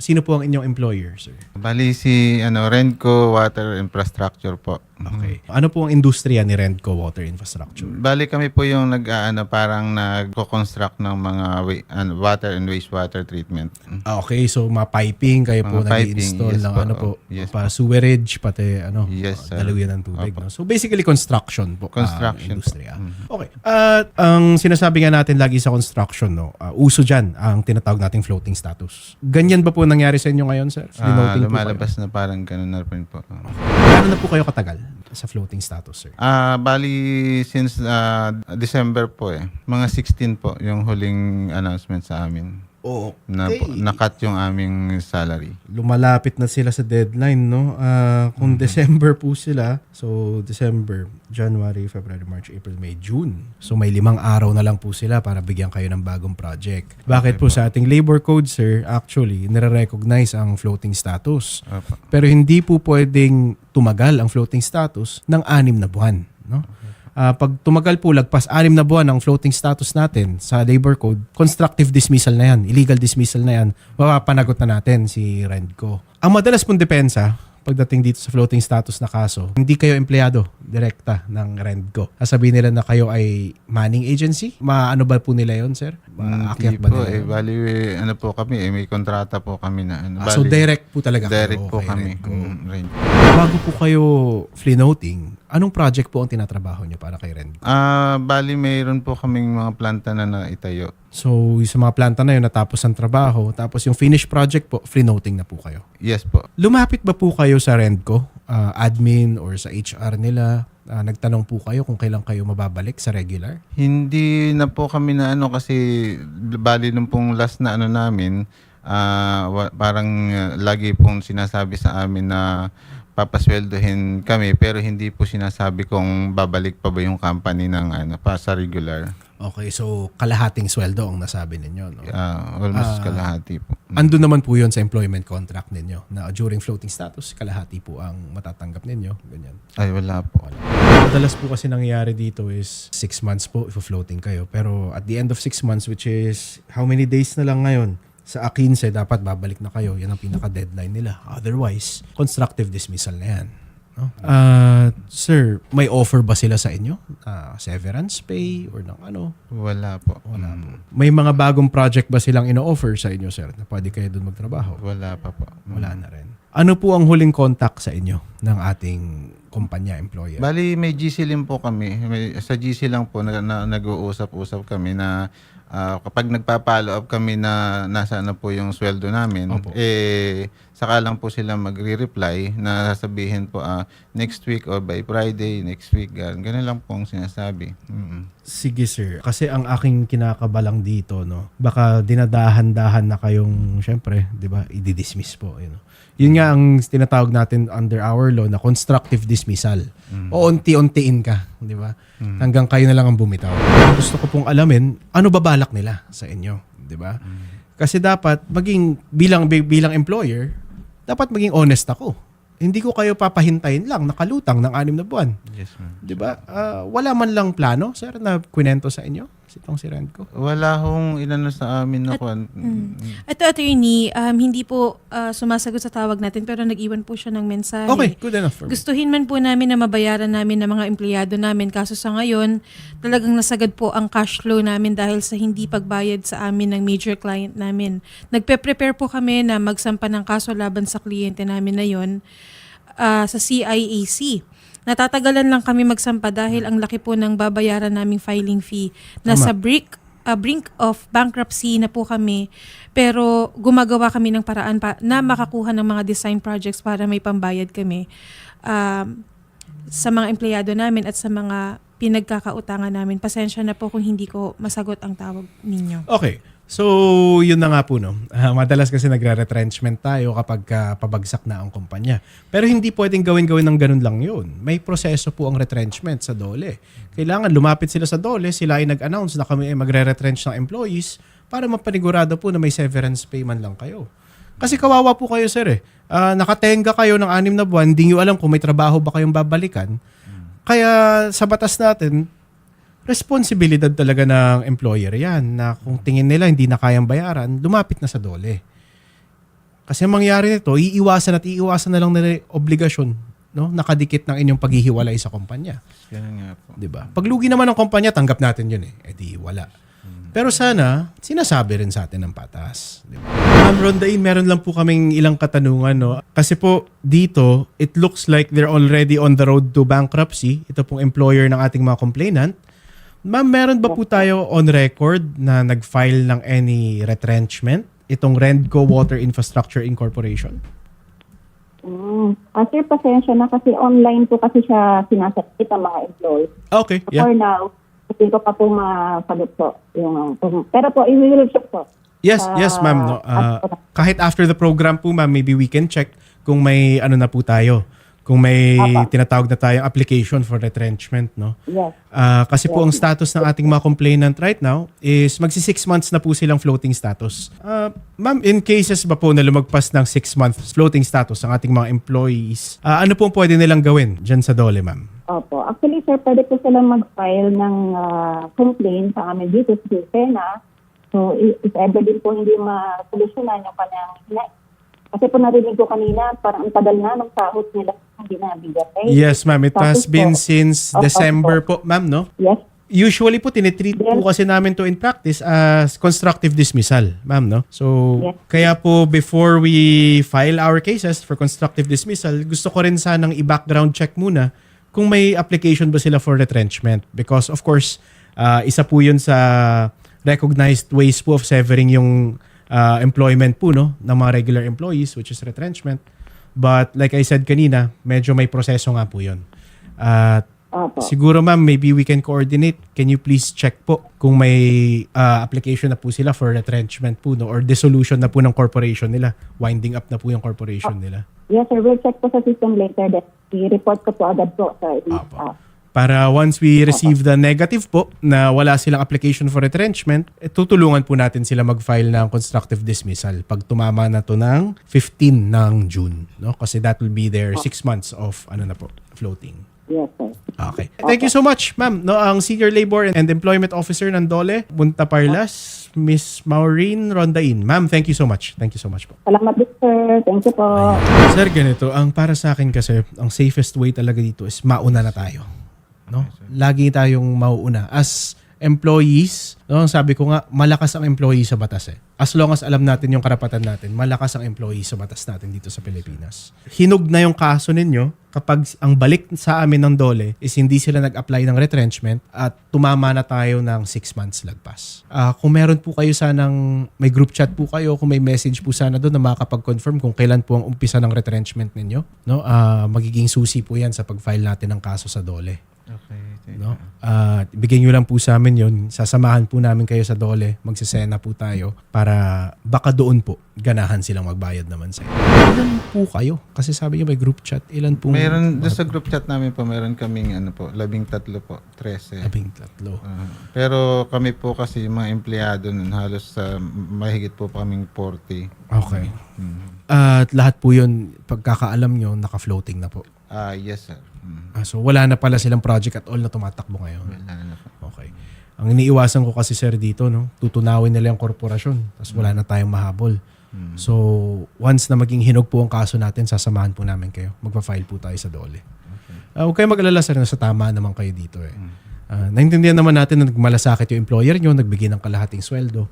Sino po ang inyong employer, sir? Bali si Renco Water Infrastructure po. Okay. Ano po ang industriya ni Rendco Water Infrastructure? Bali kami po yung parang nagko-construct ng mga water and wastewater treatment. Okay, so mga piping kayo po Mga piping, nag-install yes ng po. ano po, Yes para sewerage pati Yes, sir. daluyan ng tubig. Opo. No? So basically construction po. Construction po. Industriya. Okay. At ang sinasabi nga natin lagi sa construction, no, uso dyan ang tinatawag nating floating status. Ganyan ba po nangyari sa inyo ngayon, sir? Denoting po Lumalabas na parang ganun na rin po. Gaano na po kayo katagal sa floating status, sir? Bali since December po Mga 16 po yung huling announcement sa amin. Oo. Na-cut yung aming salary. Lumalapit na sila sa deadline, no? Kung December po sila, so December, January, February, March, April, May, June. So may 5 araw na lang po sila para bigyan kayo ng bagong project. Bakit po sa ating labor code, sir, actually, nire-recognize ang floating status. Opo. Pero hindi po pwedeng tumagal ang floating status ng 6 na buwan, no? Pag tumagal po, lagpas 6 na buwan ang floating status natin sa labor code, constructive dismissal na yan, illegal dismissal na yan, mapapanagot na natin si Rendco. Ang madalas pong depensa, pagdating dito sa floating status na kaso, hindi kayo empleyado direkta ng Rendco. Sasabihin nila na kayo ay manning agency? Maano ba po nila yon, sir? Maakyat ba nila yun? Bali, po kami, may kontrata po kami na. So direct po talaga Direct kayo po kay kami. Rendco. Rendco. Bago po kayo flea-noting, anong project po ang tinatrabaho nyo para kay Rendco? Bali, mayroon po kaming mga planta na naitayo. So, sa mga planta na yun, natapos ang trabaho, tapos yung finished project po, free-noting na po kayo. Yes po. Lumapit ba po kayo sa Rendco, admin or sa HR nila? Nagtanong po kayo kung kailan kayo mababalik sa regular? Hindi na po kami na kasi bali nung pong last na namin, parang lagi pong sinasabi sa amin na papasweldohin kami pero hindi po sinasabi kung babalik pa ba yung company ng pa sa regular. Okay, so kalahating sweldo ang nasabi ninyo, no? Almost kalahati po. Andun naman po yun sa employment contract ninyo na during floating status, kalahati po ang matatanggap ninyo. Ganyan. Ay, wala po. Madalas po kasi nangyayari dito is 6 months po if floating kayo. Pero at the end of 6 months, which is how many days na lang ngayon, sa 15 dapat babalik na kayo. Yan ang pinaka-deadline nila. Otherwise, constructive dismissal na yan. No? Sir, may offer ba sila sa inyo? Severance pay or ng ano? Wala po. Wala po. May mga bagong project ba silang ino-offer sa inyo, sir? Na pwede kayo doon magtrabaho? Wala pa po. Wala na rin. Ano po ang huling contact sa inyo ng ating kumpanya, employer? Bali, may GC lang po kami. Sa GC lang po nag-uusap-usap kami na kapag nagpa-follow up kami na nasa po yung sweldo namin, Opo. saka lang po sila magre-reply na sasabihin po next week or by Friday, next week. Ganun lang po ang sinasabi. Sige, sir. Kasi ang aking kinakabalang dito, no, baka dinadahan-dahan na kayong, syempre, di ba, i-dismiss po. Yun nga ang tinatawag natin under our law na constructive dismissal. O unti-untiin ka, di ba? Hanggang kayo na lang ang bumitaw. Gusto ko pong alamin, ano ba balak nila sa inyo, di ba? Kasi dapat maging bilang employer, dapat maging honest ako. Hindi ko kayo papahintayin lang nakalutang ng 6 na buwan. Yes, ma'am. Di ba? Wala man lang plano, sir, na kwento sa inyo? Itong si Rendco? Wala hong inano sa amin na Ito, attorney, hindi po sumasagot sa tawag natin pero nag-iwan po siya ng mensahe. Okay, good enough for me. Gustuhin man po namin na mabayaran namin ng mga empleyado namin. Kaso sa ngayon, talagang nasagad po ang cash flow namin dahil sa hindi pagbayad sa amin ng major client namin. Nagpe-prepare po kami na magsampa ng kaso laban sa kliyente namin na yon sa CIAC. Natatagalan lang kami magsampa dahil ang laki po ng babayaran naming filing fee. Nasa brink of bankruptcy na po kami, pero gumagawa kami ng paraan na makakuha ng mga design projects para may pambayad kami sa mga empleyado namin at sa mga pinagkakautangan namin. Pasensya na po kung hindi ko masagot ang tawag ninyo. Okay. So, yun na nga po, no? Madalas kasi nagre-retrenchment tayo kapag pabagsak na ang kumpanya. Pero hindi pwedeng gawin ng ganun lang yun. May proseso po ang retrenchment sa DOLE. Kailangan lumapit sila sa DOLE, sila ay nag-announce na kami ay magre-retrench ng employees para mapanigurado po na may severance pay man lang kayo. Kasi kawawa po kayo, sir. Nakatenga kayo ng 6 na buwan, hindi nyo alam kung may trabaho ba kayong babalikan. Kaya sa batas natin, responsibilidad talaga ng employer yan na kung tingin nila hindi na kayang bayaran, lumapit na sa DOLE. Kasi ang mangyari nito, iiwasan na lang nila yung obligasyon, no? Nakadikit ng inyong paghihiwalay sa kumpanya. Ganun nga po. 'Di ba? Pag lugi naman ng kumpanya, tanggap natin 'yun eh. Di wala. Pero sana sinasabi rin sa atin ng patas, 'di ba? Ma'am Rondain, meron lang po kaming ilang katanungan, no? Kasi po dito, it looks like they're already on the road to bankruptcy. Ito pong employer ng ating mga complainant. Ma'am, meron ba po tayo on record na nag-file ng any retrenchment itong Rendco Water Infrastructure Incorporation? Sir, pasensya na kasi online po kasi siya sinasabit ang mga employees. Okay, yeah. For now, hindi ko pa po masagot po. Pero po, i-will check po. Yes, ma'am. No? Kahit after the program po, ma'am, maybe we can check kung may ano na po tayo. Kung may tinatawag na tayong application for retrenchment, no? Yes. Kasi po ang status ng ating mga complainant right now is magsi 6 months na po silang floating status. Ma'am, in cases ba po na lumagpas ng 6 months floating status ang ating mga employees, ano po pwede nilang gawin dyan sa DOLE, ma'am? Opo. Actually, sir, pwede po silang mag-file ng complaint sa amin dito sa Sena. So, if ever din po hindi masolusyonan yung kanyang kasi po narinig ko kanina, parang ang tagal na ng sahod nila hindi nabigay. Yes, ma'am. It has Tapos been po, since December po, ma'am, no? Yes. Usually po, tinitreat po kasi namin to in practice as constructive dismissal, ma'am, no? So, Yes. kaya po before we file our cases for constructive dismissal, gusto ko rin sanang i-background check muna kung may application ba sila for retrenchment. Because of course, isa po yun sa recognized ways po of severing yung employment po, no, ng mga regular employees, which is retrenchment. But like I said kanina, medyo may proseso nga po yun. At Opo. siguro ma'am, maybe we can coordinate. Can you please check po kung may application na po sila for retrenchment po, no, or dissolution na po ng corporation nila. Winding up na po yung corporation nila. Yes, sir. We'll check po sa system later that i-report ko po agad po sa Apo. Para once we receive the negative po na wala silang application for retrenchment, tutulungan po natin sila mag-file ng constructive dismissal pag tumama na to ng 15 ng June, no? Kasi that will be their 6 months of floating. Yes, sir. Okay. Thank you so much, ma'am. No, ang Senior Labor and Employment Officer ng DOLE, Punta Parlas, Miss Maureen Rondain. Ma'am, thank you so much. Thank you so much po. Salamat din, sir. Thank you po. Sir, ganito, ang para sa akin kasi, ang safest way talaga dito is mauna na tayo. No? Lagi tayong mauuna. As employees, no, sabi ko nga, malakas ang employee sa batas eh. As long as alam natin yung karapatan natin, malakas ang employee sa batas natin dito sa Pilipinas. Hinog na yung kaso ninyo kapag ang balik sa amin ng DOLE is hindi sila nag-apply ng retrenchment at tumama na tayo ng 6 months lagpas. Kung meron po kayo sanang, may group chat po kayo, kung may message po sana doon na makakapag-confirm kung kailan po ang umpisa ng retrenchment ninyo, no? Magiging susi po yan sa pag-file natin ng kaso sa DOLE. Okay. No? Bigyan nyo lang po sa amin yun. Sasamahan po namin kayo sa DOLE. Magsisena po tayo para baka doon po ganahan silang magbayad naman sa inyo. Ilan po kayo? Kasi sabi nyo may group chat. Ilan po? Meron, doon sa group chat namin po, meron kaming 13 po, 13. 13. Pero kami po kasi mga empleyado nun, halos mahigit po kaming 40. Okay. At lahat po yun, pagkakaalam nyo, naka-floating na po. Yes, sir. So wala na pala silang project at all na tumatakbo ngayon. Wala na po. Okay. Ang iniiwasan ko kasi sir dito, no, tutunawin nila yung korporasyon tapos wala na tayong mahabol. So once na maging hinog po ang kaso natin, sasamahan po namin kayo. Magpa-file po tayo sa DOLE. Huwag kayong mag-alala sir, nasa tama naman kayo dito eh. Naintindihan naman natin na nagmalasakit yung employer nyo, nagbigay ng kalahating sweldo.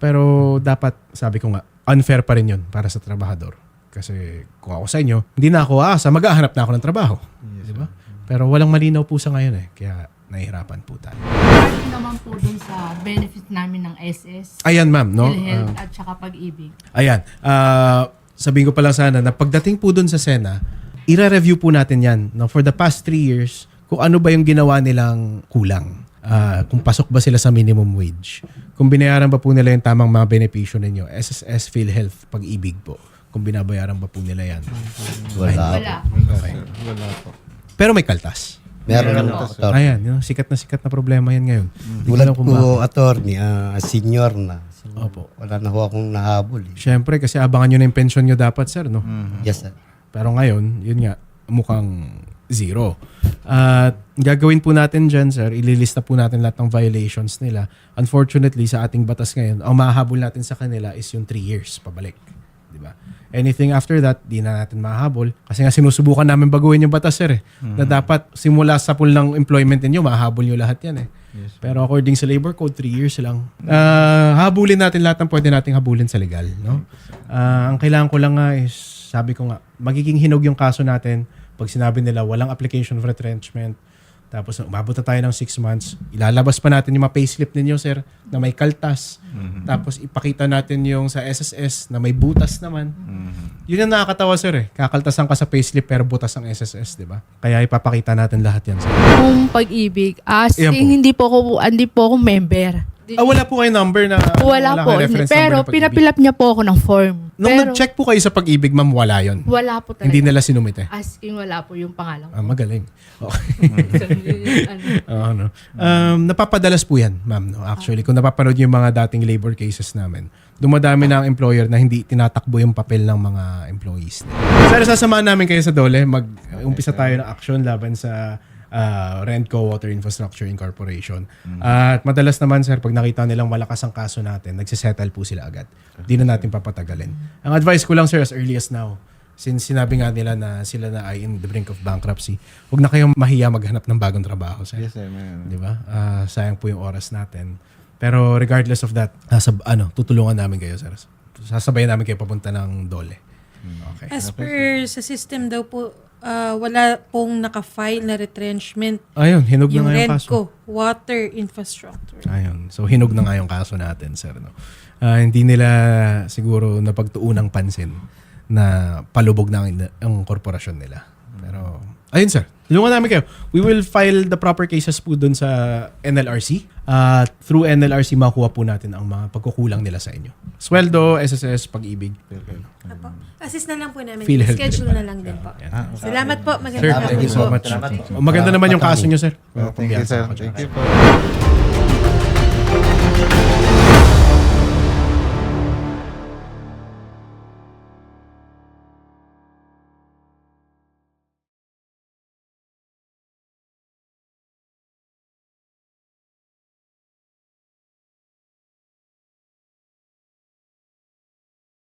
Pero dapat, sabi ko nga, unfair pa rin yun para sa trabahador. Kasi kung ako sa inyo, hindi na ako aasa, maghahanap na ako ng trabaho. Yes, Di ba? Pero walang malinaw po sa ngayon eh. Kaya nahihirapan po tayo. Part naman po dun sa benefit namin ng SS, Ayan ma'am, no? PhilHealth at saka pag-ibig. Ayan. Sabihin ko pala sana na pagdating po dun sa Sena, i-review po natin yan. No? For the past 3 years, kung ano ba yung ginawa nilang kulang. Kung pasok ba sila sa minimum wage. Kung binayaran ba po nila yung tamang mga benepisyo ninyo. SSS, PhilHealth, pag-ibig po. Kung binabayaran ba po nila yan. Wala. Okay. Wala po. Pero may kaltas. Meron Meron po. po. Ayan, yun, sikat na problema yan ngayon. Hindi ko Tulad alam kung po, bakit. attorney, senior na. So, Opo. wala na ho akong nahabol. Eh. Siyempre, kasi abangan nyo na yung pension nyo dapat, sir, no? Yes, sir. Pero ngayon, yun nga, mukhang zero. At gagawin po natin dyan, sir, ililista po natin lahat ng violations nila. Unfortunately, sa ating batas ngayon, ang mahahabol natin sa kanila is yung 3 years pabalik. di ba? Anything after that, di na natin mahabol. Kasi nga sinusubukan namin baguhin yung batas, sir. Na dapat simula sa pool ng employment ninyo, mahabol nyo lahat yan Pero according sa labor code, 3 years lang. Habulin natin lahat ng pwede nating habulin sa legal. No? Ang kailangan ko lang nga is, sabi ko nga, magiging hinog yung kaso natin pag sinabi nila walang application for retrenchment. Tapos umabot na tayo ng 6 months, ilalabas pa natin yung mga payslip ninyo, sir, na may kaltas. Tapos ipakita natin yung sa SSS na may butas naman. Yun yung nakakatawa, sir Kakaltasan ka sa payslip pero butas ang SSS, di ba? Kaya ipapakita natin lahat yan, sir. Kung pag-ibig, Ayan po. hindi po ako member. Wala po kayo number na Wala po. kayo reference Pero number ng Pag-ibig. pinapilap niya po ako ng form. Nung Pero nag-check po kayo sa Pag-ibig, ma'am, wala yon. wala po talaga. Hindi nila sinumite. Asking wala po yung pangalan ko. Magaling. Okay. So, yun, ano. Napapadalas po yan, ma'am. No? Actually, kung napapanood niyo yung mga dating labor cases namin, dumadami na ang employer na hindi tinatakbo yung papel ng mga employees. Sir, sasamahan namin kayo sa Dole. Mag-umpisa tayo ng action laban sa Renco Water Infrastructure Incorporation. At madalas naman, sir, pag nakita nilang malakas ang kaso natin, nagsisettle po sila agad. Hindi na natin papatagalin. Ang advice ko lang, sir, as early as now, since sinabi nga nila na sila na ay in the brink of bankruptcy, huwag na kayong mahiya maghanap ng bagong trabaho, sir. Yes, sir. Ma'am. Di ba? Sayang po yung oras natin. Pero regardless of that, tutulungan namin kayo, sir. Sasabayan namin kayo papunta ng Dole. Okay. As per sa system daw po, wala pong naka-file na retrenchment Ayun, hinog na yung nga yung kaso. Renco Water Infrastructure. Ayun. So, hinog na nga yung kaso natin, sir. No? Hindi nila siguro napagtuunang pansin na palubog na ang korporasyon nila. Pero, ayun, sir. Tulungan namin kayo. We will file the proper cases po dun sa NLRC. Through NLRC, makuha po natin ang mga pagkukulang nila sa inyo. Sweldo, SSS, Pag-ibig. Apo. Assist na lang po namin. PhilHealth Schedule din na pala. lang din po. Yan. Salamat po. Sir, Magandang thank you hapon so po. much. Maganda naman yung kaso nyo, sir. Thank you, sir. Thank you po.